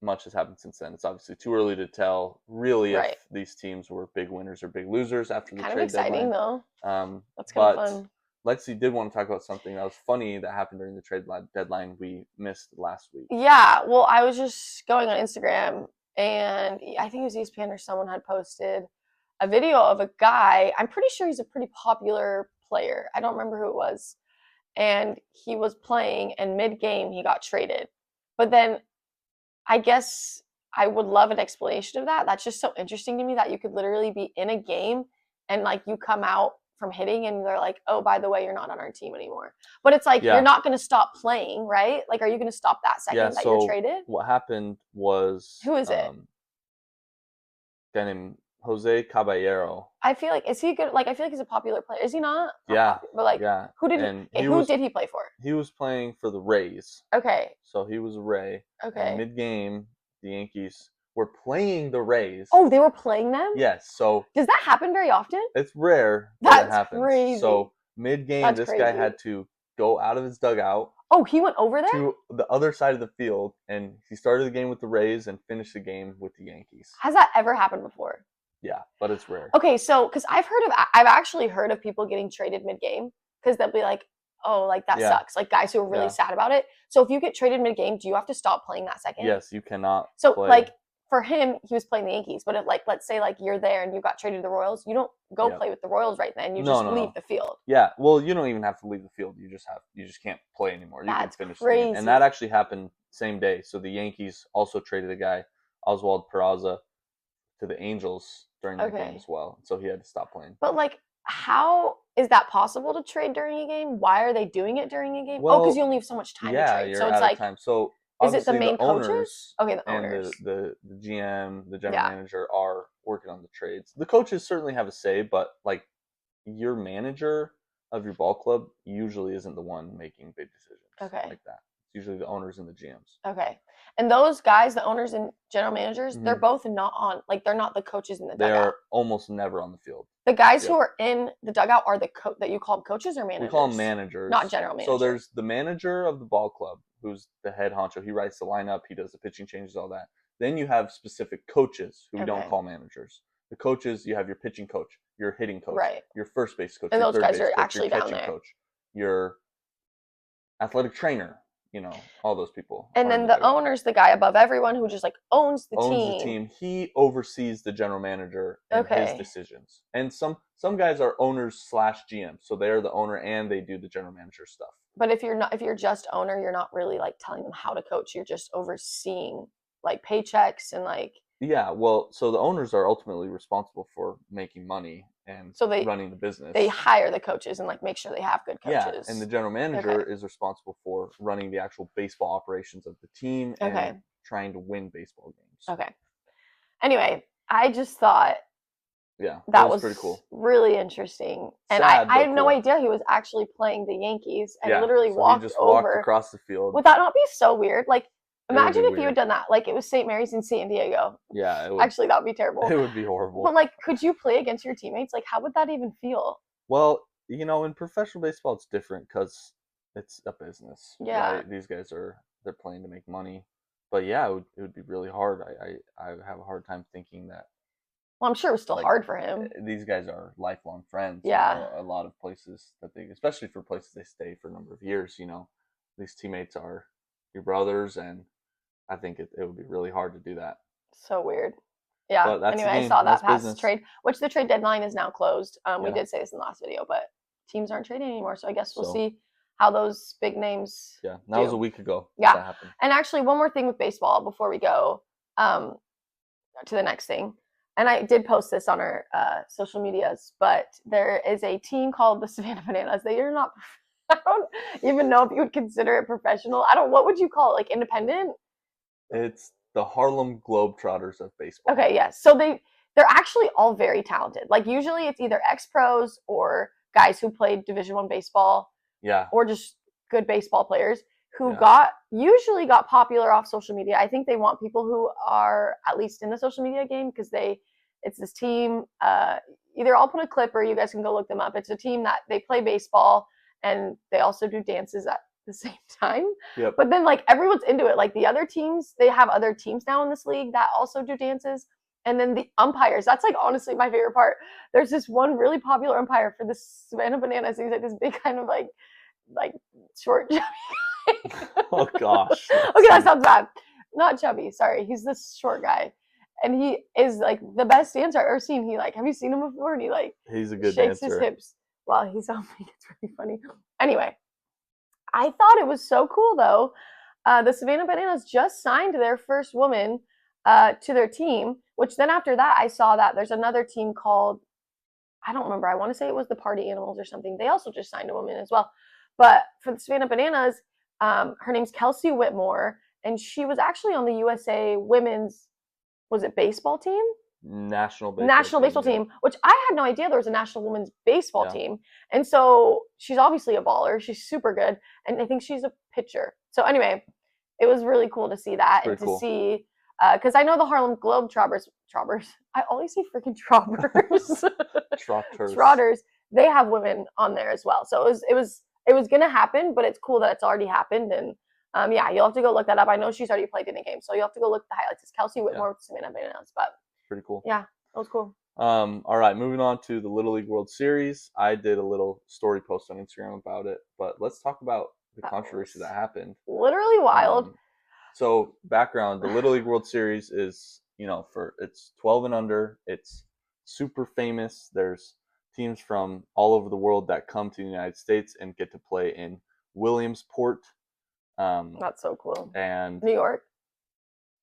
much has happened since then. It's obviously too early to tell really Right. if these teams were big winners or big losers after the Kind of trade exciting deadline. though. That's kind of fun. Lexi did want to talk about something that was funny that happened during the trade deadline we missed last week. Yeah, well, I was just going on Instagram, and I think it was ESPN or someone had posted a video of a guy. I'm pretty sure he's a pretty popular player. I don't remember who it was. And he was playing, and mid-game he got traded. But then I guess I would love an explanation of that. That's just so interesting to me that you could literally be in a game and like you come out from hitting and they're like, oh, by the way, you're not on our team anymore. But it's like, Yeah. you're not going to stop playing, right? Like, are you going to stop that second that you're traded? What happened was... Who is it? A guy named Jose Caballero. I feel like, is he good? Like, I feel like he's a popular player. Is he not? Yeah. But like, yeah. who did he play for? He was playing for the Rays. Okay. So he was a Ray. Okay. And mid-game, the Yankees were playing the Rays. Oh, they were playing them? Yes. So does that happen very often? it's rare that it happens. Crazy. So mid-game, this guy had to go out of his dugout. Oh, he went over there? To the other side of the field, and he started the game with the Rays and finished the game with the Yankees. Has that ever happened before? Yeah, but it's rare. Okay, so because I've actually heard of people getting traded mid-game because they'll be like, oh, like that sucks. Like guys who are really sad about it. So if you get traded mid-game, do you have to stop playing that second? Yes, you cannot. So play. like for him, he was playing the Yankees, but if, like, let's say like you're there and you got traded to the Royals, you don't go play with the Royals right then. You just leave the field. Yeah, well, you don't even have to leave the field. You just can't play anymore. You can finish the game. And that actually happened same day. So the Yankees also traded a guy, Oswald Peraza, to the Angels during the game as well. So he had to stop playing. But like, how is that possible to trade during a game? Why are they doing it during a game? Well, because you only have so much time to trade. You're so it's out like of time. So is it the main owners coaches? Okay, the owners. And the GM, the general manager are working on the trades. The coaches certainly have a say, but like your manager of your ball club usually isn't the one making big decisions like that. It's usually the owners and the GMs. Okay. And those guys, the owners and general managers, they're both not on, like they're not the coaches in the dugout. They're almost never on the field. The guys who are in the dugout are the that you call them coaches or managers? We call them managers. Not general managers. So there's the manager of the ball club, who's the head honcho. He writes the lineup. He does the pitching changes, all that. Then you have specific coaches who we don't call managers. The coaches, you have your pitching coach, your hitting coach, your first base coach, and your those guys are actually your down there. Coach, your athletic trainer, all those people. And then the owner's the guy above everyone who just like owns the team. He oversees the general manager and his decisions. And some guys are owners / GM, so they're the owner and they do the general manager stuff. But if you're just owner, you're not really like telling them how to coach. You're just overseeing like paychecks and like. Yeah, well, so the owners are ultimately responsible for making money and running the business. They hire the coaches and like make sure they have good coaches. Yeah, and the general manager is responsible for running the actual baseball operations of the team and trying to win baseball games. Okay. Anyway, I just thought that was pretty cool. Really interesting. And I had no idea he was actually playing the Yankees and literally walked across the field. Would that not be so weird? Like, imagine if you had done that. Like, it was St. Mary's in San Diego. Yeah. Actually, that would be terrible. It would be horrible. But, like, could you play against your teammates? Like, how would that even feel? Well, in professional baseball, it's different because it's a business. Yeah. Right? These guys they're playing to make money. But, yeah, it would be really hard. I have a hard time thinking that. Well, I'm sure it was still hard for him. These guys are lifelong friends. Yeah. A lot of places especially for places they stay for a number of years, these teammates are your brothers, and I think it would be really hard to do that. So weird. Yeah. Anyway, I saw that past trade, which the trade deadline is now closed. We did say this in the last video, but teams aren't trading anymore. So I guess we'll see how those big names. Yeah. That was a week ago. Yeah. That happened. And actually, one more thing with baseball before we go to the next thing. And I did post this on our social medias, but there is a team called the Savannah Bananas. They are not. I don't even know if you would consider it professional. What would you call it? Like independent? It's the Harlem Globetrotters of baseball. Okay, yes. So they're actually all very talented. Like usually it's either ex-pros or guys who played Division I baseball. Yeah. Or just good baseball players who usually got popular off social media. I think they want people who are at least in the social media game because it's this team. Either I'll put a clip or you guys can go look them up. It's a team that they play baseball and they also do dances at the same time. Yep. But then like everyone's into it. Like the other teams, they have other teams now in this league that also do dances. And then the umpires, that's like honestly my favorite part. There's this one really popular umpire for the Savannah Bananas. He's like this big kind of like short chubby guy. Oh gosh. Okay, that sounds bad. Not chubby, sorry. He's this short guy. and he is like the best dancer I've ever seen. He like, have you seen him before? And he like He's a good shakes dancer. his hips while he's on me. It's really funny. Anyway, I thought it was so cool though. The Savannah Bananas just signed their first woman to their team, which then after that I saw that there's another team called, I don't remember, I want to say it was the Party Animals or something. They also just signed a woman as well. But for the Savannah Bananas, her name's Kelsey Whitmore, and she was actually on the USA women's, was it baseball team? National baseball team, which I had no idea there was a national women's baseball team. And so she's obviously a baller. She's super good. And I think she's a pitcher. So anyway, it was really cool to see that and to see, because I know the Harlem Globetrotters, I always say freaking Trotters. Trotters, they have women on there as well. So it was going to happen, but it's cool that it's already happened. And yeah, you'll have to go look that up. I know she's already played in a game, so you'll have to go look at the highlights. It's Kelsey Whitmore with Savannah Bananas, but pretty cool. Yeah, that was cool. All right, moving on to the Little League World Series. I did a little story post on Instagram about it, but let's talk about the controversy that happened. Literally wild. So background, the Little League World Series is, it's 12 and under. It's super famous. There's teams from all over the world that come to the United States and get to play in Williamsport. That's so cool. And New York?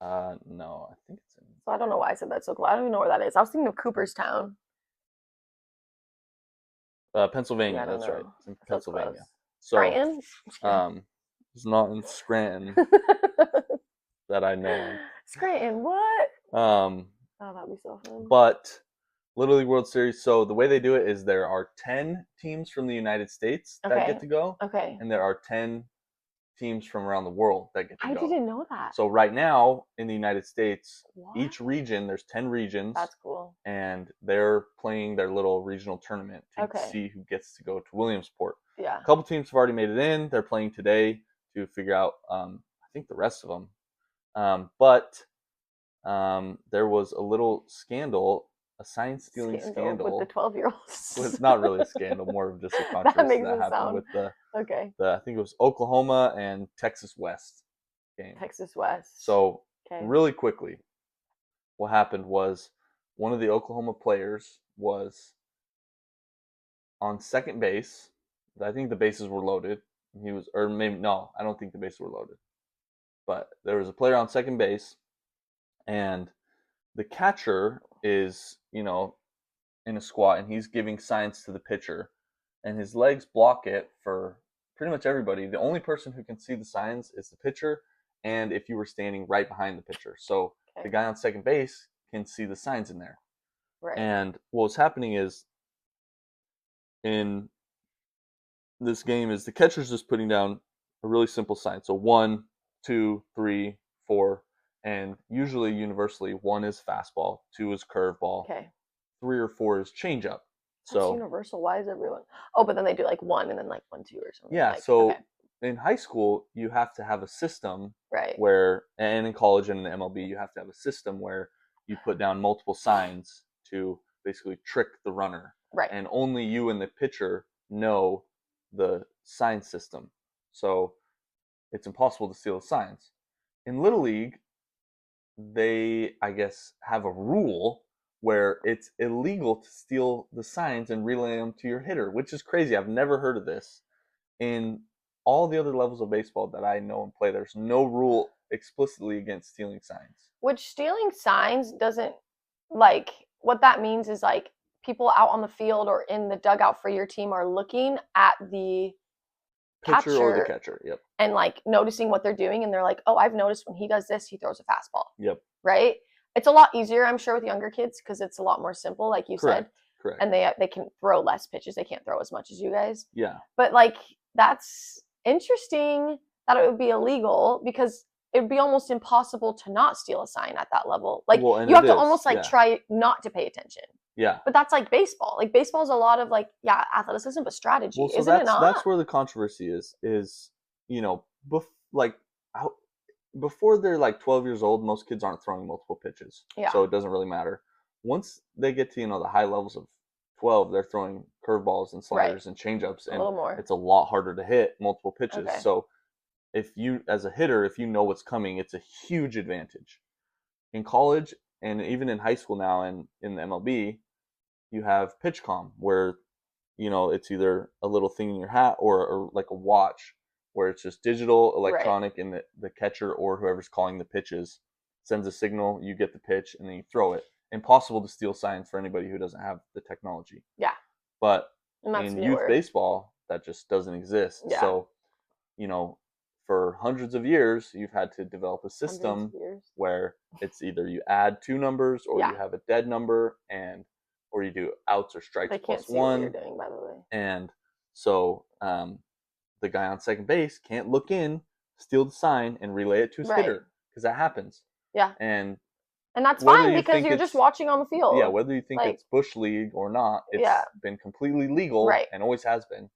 No, I think it's in. So I don't know why I said that's so cool. I don't even know where that is. I was thinking of Cooperstown. Pennsylvania. That's right. It's in Pennsylvania. So Scranton? It's not in Scranton that I know. Scranton, what? Oh, that'd be so fun. But Little League World Series. So the way they do it is there are 10 teams from the United States that get to go. Okay. And there are 10 teams from around the world that get to go. I didn't know that. So right now in the United States, each region, there's 10 regions. That's cool. And they're playing their little regional tournament to see who gets to go to Williamsport. Yeah. A couple teams have already made it in. They're playing today to figure out, I think, the rest of them. But there was a little scandal, a sign-stealing scandal. With the 12-year-olds. Well, it's not really a scandal, more of just a controversy that happened with the I think it was Oklahoma and Texas West game. Texas West. So really quickly, what happened was one of the Oklahoma players was on second base. I think the bases were loaded. He was, or maybe no, I don't think the bases were loaded. But there was a player on second base, and the catcher is, in a squat, and he's giving signs to the pitcher, and his legs block it for pretty much everybody. The only person who can see the signs is the pitcher, and if you were standing right behind the pitcher. So the guy on second base can see the signs in there. Right. And what was happening is, in this game, is the catcher's just putting down a really simple sign. So 1, 2, 3, 4, and usually, universally, 1 is fastball, 2 is curveball, 3 or 4 is changeup. That's universal. Why is everyone? Oh, but then they do like 1 and then like 1, 2 or something. Yeah. So in high school, you have to have a system where, and in college and in the MLB, you have to have a system where you put down multiple signs to basically trick the runner. Right. And only you and the pitcher know the sign system. So it's impossible to steal the signs. In Little League, they, I guess, have a rule where it's illegal to steal the signs and relay them to your hitter, which is crazy. I've never heard of this. In all the other levels of baseball that I know and play, there's no rule explicitly against stealing signs. Which stealing signs doesn't, like, what that means is, like, people out on the field or in the dugout for your team are looking at the pitcher or the catcher, and like noticing what they're doing, and they're like, oh, I've noticed when he does this, he throws a fastball. Right? It's a lot easier, I'm sure, with younger kids because it's a lot more simple, like you said. Correct. And they can throw less pitches. They can't throw as much as you guys. Yeah. But like, that's interesting that it would be illegal because it would be almost impossible to not steal a sign at that level. Like, you have to almost like try not to pay attention. Yeah. But that's like baseball. Like, baseball is a lot of like, athleticism, but strategy. Well, so isn't it not? That's where the controversy is, before they're like 12 years old, most kids aren't throwing multiple pitches. Yeah. So it doesn't really matter. Once they get to, the high levels of 12, they're throwing curveballs and sliders and changeups. And a little more. It's a lot harder to hit multiple pitches. Okay. So if you, as a hitter, if you know what's coming, it's a huge advantage. In college, and even in high school now and in the MLB, you have PitchCom where it's either a little thing in your hat or like a watch where it's just digital, electronic, and the catcher or whoever's calling the pitches sends a signal, you get the pitch, and then you throw it. Impossible to steal signs for anybody who doesn't have the technology. Yeah. But And that's in newer. youth baseball, that just doesn't exist. Yeah. So, for hundreds of years, you've had to develop a system where it's either you add 2 numbers or you have a dead number or you do outs or strikes they plus can't see 1. what you're doing, by the way. And so the guy on second base can't look in, steal the sign, and relay it to his hitter because that happens. Yeah. And that's fine because you're just watching on the field. Yeah, whether you think it's Bush League or not, it's been completely legal and always has been.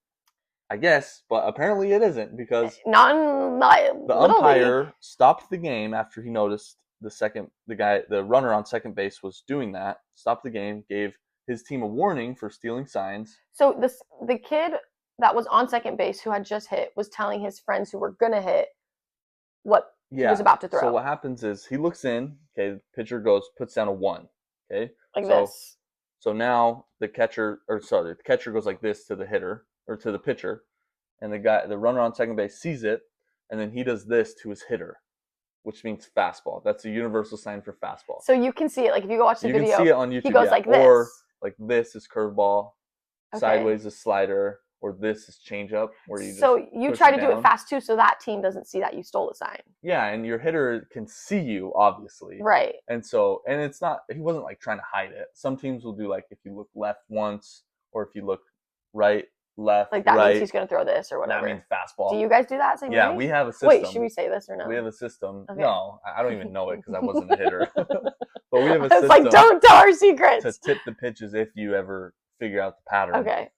I guess, but apparently it isn't because not in the umpire stopped the game after he noticed the runner on second base was doing that. Stopped the game, gave his team a warning for stealing signs. So the kid that was on second base who had just hit was telling his friends who were gonna hit what he was about to throw. So what happens is he looks in. Okay, the pitcher puts down a 1. Okay, like this. So now the catcher goes like this to the hitter or to the pitcher, and the runner on second base sees it, and then he does this to his hitter, which means fastball. That's a universal sign for fastball. So you can see it, like if you go watch the video. You can see it on YouTube. He goes like this. Or like this is curveball, sideways is slider, or this is changeup. Where you try to do it fast too, so that team doesn't see that you stole the sign. Yeah, and your hitter can see you obviously. Right. And it's not. He wasn't like trying to hide it. Some teams will do like if you look left once, or if you look right, left, like that means he's going to throw this or whatever. That means fastball. Do you guys do that same way? Yeah, we have a system. Wait, should we say this or no? We have a system. Okay. No, I don't even know it because I wasn't a hitter. But we have a system. It's like, don't tell our secrets. To tip the pitches if you ever figure out the pattern. Okay.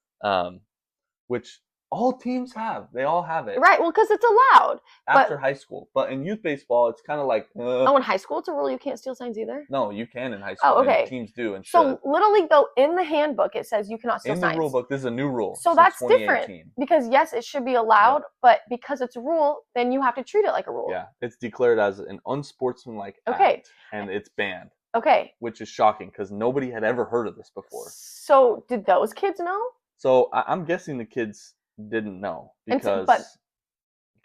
Which all teams have. They all have it. Right. Well, because it's allowed. After high school. But in youth baseball, it's kind of like... in high school, it's a rule you can't steal signs either? No, you can in high school. Oh, okay. And teams do and should. So, Little League, though, in the handbook, it says you cannot steal signs. In the rule book, this is a new rule. So that's different. Because, yes, it should be allowed, but because it's a rule, then you have to treat it like a rule. Yeah. It's declared as an unsportsmanlike act. And it's banned. Okay. Which is shocking because nobody had ever heard of this before. So, did those kids know? So, I'm guessing the kids didn't know because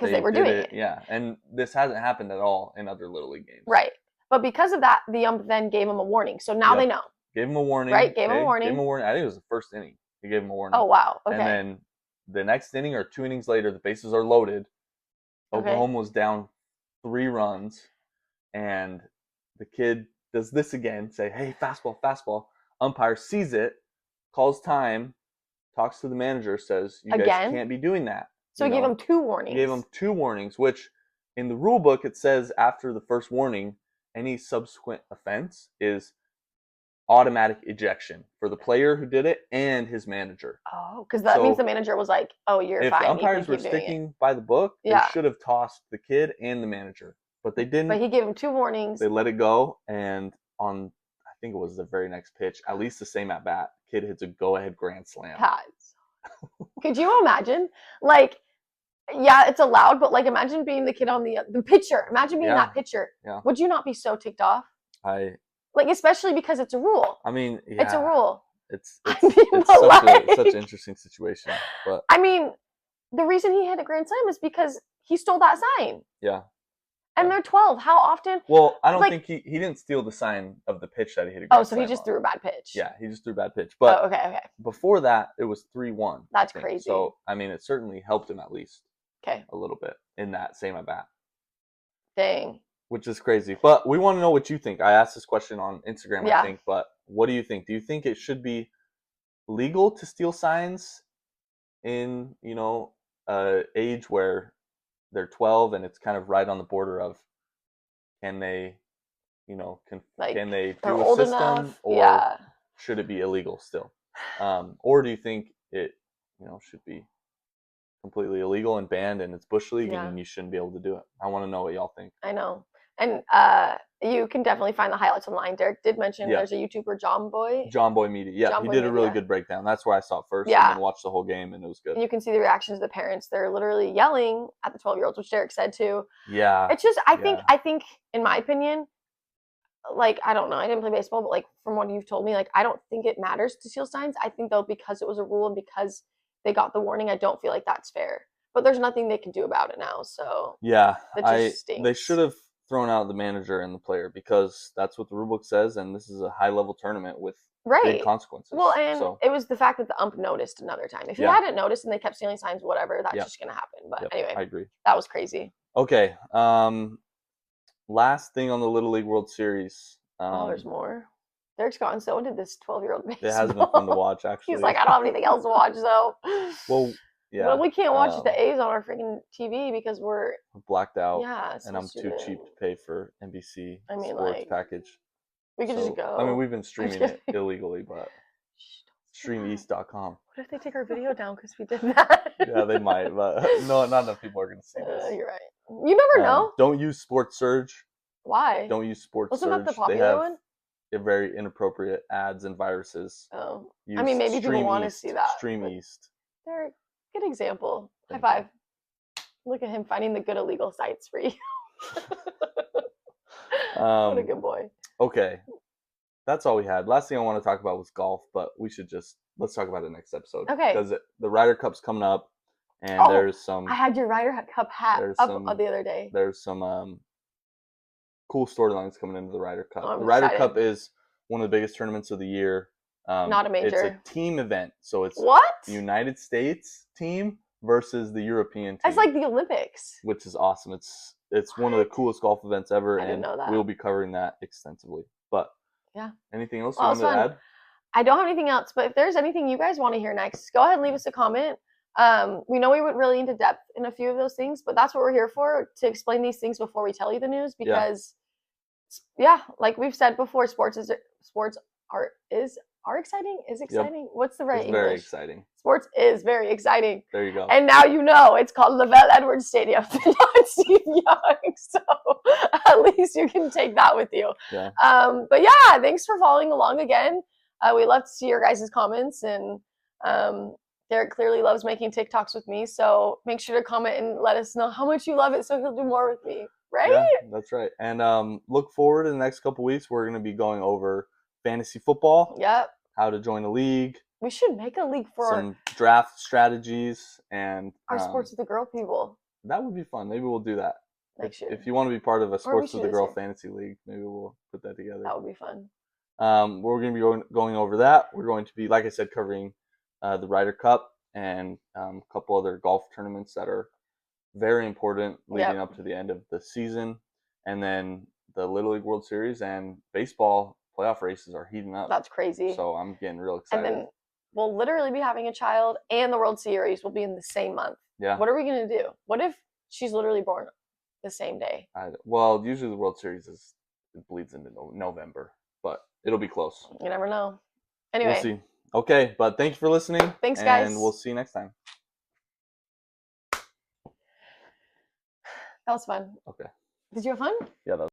they were doing it. Yeah, and this hasn't happened at all in other Little League games. Right. But because of that, the ump then gave them a warning. So now they know. Gave him a warning. Right, gave him a warning. Gave him a warning. I think it was the first inning. He gave him a warning. Oh, wow. Okay. And then the next inning or 2 innings later, the bases are loaded. Oklahoma was down 3 runs, and the kid does this again, say, hey, fastball, fastball. Umpire sees it, calls time, talks to the manager, says, you guys can't be doing that. So he gave him 2 warnings. He gave him 2 warnings, which in the rule book, it says after the first warning, any subsequent offense is automatic ejection for the player who did it and his manager. Oh, because that means the manager was like, oh, you're fine. If the umpires were sticking by the book, they should have tossed the kid and the manager. But they didn't. But he gave him 2 warnings. They let it go, and I think it was the very next pitch, at least the same at bat, kid hits a go-ahead grand slam. Could you imagine? Like, yeah, it's allowed, but like, imagine being the kid on the pitcher. Imagine being that pitcher. Yeah. Would you not be so ticked off? Like, especially because it's a rule. I mean, it's a rule. It's such an interesting situation. But I mean, the reason he hit a grand slam is because he stole that sign. Yeah. And they're 12. How often? Well, I don't think he didn't steal the sign of the pitch that he hit a grand slam. So he just threw a bad pitch. Yeah, he just threw a bad pitch. But okay. Before that, it was 3-1. That's crazy. So, I mean, it certainly helped him at least. Okay. A little bit in that same at bat. Dang. Which is crazy. But we want to know what you think. I asked this question on Instagram, I think. But what do you think? Do you think it should be legal to steal signs in, age where they're 12 and it's kind of right on the border of can they do a system enough? or should it be illegal still? Or do you think it, should be completely illegal and banned and it's Bush League and you shouldn't be able to do it? I want to know what y'all think. I know. And you can definitely find the highlights online. Derek did mention there's a YouTuber, John Boy Media. Yeah, he did a really good breakdown. That's where I saw it first and then watched the whole game, and it was good. And you can see the reactions of the parents. They're literally yelling at the 12-year-olds, which Derek said too. Yeah. It's just, I think, in my opinion, like, I don't know, I didn't play baseball, but like from what you've told me, like I don't think it matters to steal signs. I think though, because it was a rule and because they got the warning, I don't feel like that's fair. But there's nothing they can do about it now, so Yeah, that just stinks. they should have thrown out the manager and the player because that's what the rulebook says, and this is a high level tournament with big Right. consequences. Well, and so it was the fact that the ump noticed another time. If he Yeah. hadn't noticed and they kept stealing signs, whatever, that's Yep. just gonna happen. But yep, anyway, I agree. that was crazy. Okay, last thing on the Little League World Series. Oh, there's more. Derek's gotten so into this 12-year-old baseball. It has been fun to watch, actually. He's like, I don't have anything else to watch, though. Well, yeah. Well, we can't watch the A's on our freaking TV because we're blacked out. Yeah, it's and so I'm too cheap to pay for NBC sports package. We could just go. I mean, we've been streaming it illegally, but streameast.com. What if they take our video down because we did that? Yeah, they might, but no, not enough people are going to see this. You're right. You never know. Don't use Sports Surge. Why? Don't use Sports Wasn't Surge. that the popular one? They're very inappropriate ads and viruses. Oh. Use I mean, maybe people want to see that. Stream East. Derek, good example. Thank High five. Look at him finding the good illegal sites for you. What a good boy. Okay. That's all we had. Last thing I want to talk about was golf, but let's talk about it next episode. Okay. Because the Ryder Cup's coming up, and there's some. I had your Ryder Cup hat up the other day. There's some cool storylines coming into the Ryder Cup. Oh, the Ryder excited. Cup is one of the biggest tournaments of the year. Not a major. It's a team event, so it's What? the United States team versus the European team. It's like the Olympics. Which is awesome. It's one of the coolest golf events ever, I didn't know that. We'll be covering that extensively. But yeah, anything else you want to add? I don't have anything else, but if there's anything you guys want to hear next, go ahead and leave us a comment. We know we went really into depth in a few of those things, but that's what we're here for, to explain these things before we tell you the news. Because, like we've said before, sports are exciting. Is exciting? Yep. What's the right It's English? Very exciting. Sports is very exciting. There you go. And now you know it's called Lavelle Edwards Stadium, not Steve Young. So at least you can take that with you. Yeah. But yeah, thanks for following along again. We love to see your guys' comments, and Derek clearly loves making TikToks with me. So make sure to comment and let us know how much you love it, so he'll do more with me. Right? Yeah, that's right. And look forward to the next couple weeks. We're going to be going over fantasy football. Yep. How to join a league. We should make a league for some draft strategies and our Sports with the Girl people. That would be fun. Maybe we'll do that. If you want to be part of a Sports with the Girl fantasy league, maybe we'll put that together. That would be fun. We're going to be going over that. We're going to be, like I said, covering the Ryder Cup and a couple other golf tournaments that are very important leading up to the end of the season. And then the Little League World Series and baseball playoff races are heating up. That's crazy. So I'm getting real excited. And then we'll literally be having a child, and the World Series will be in the same month. Yeah. What are we going to do? What if she's literally born the same day? Well, usually the World Series bleeds into November, but it'll be close. You never know. Anyway. We'll see. Okay, but thanks for listening. Thanks, guys. And we'll see you next time. That was fun. Okay. Did you have fun? Yeah, that was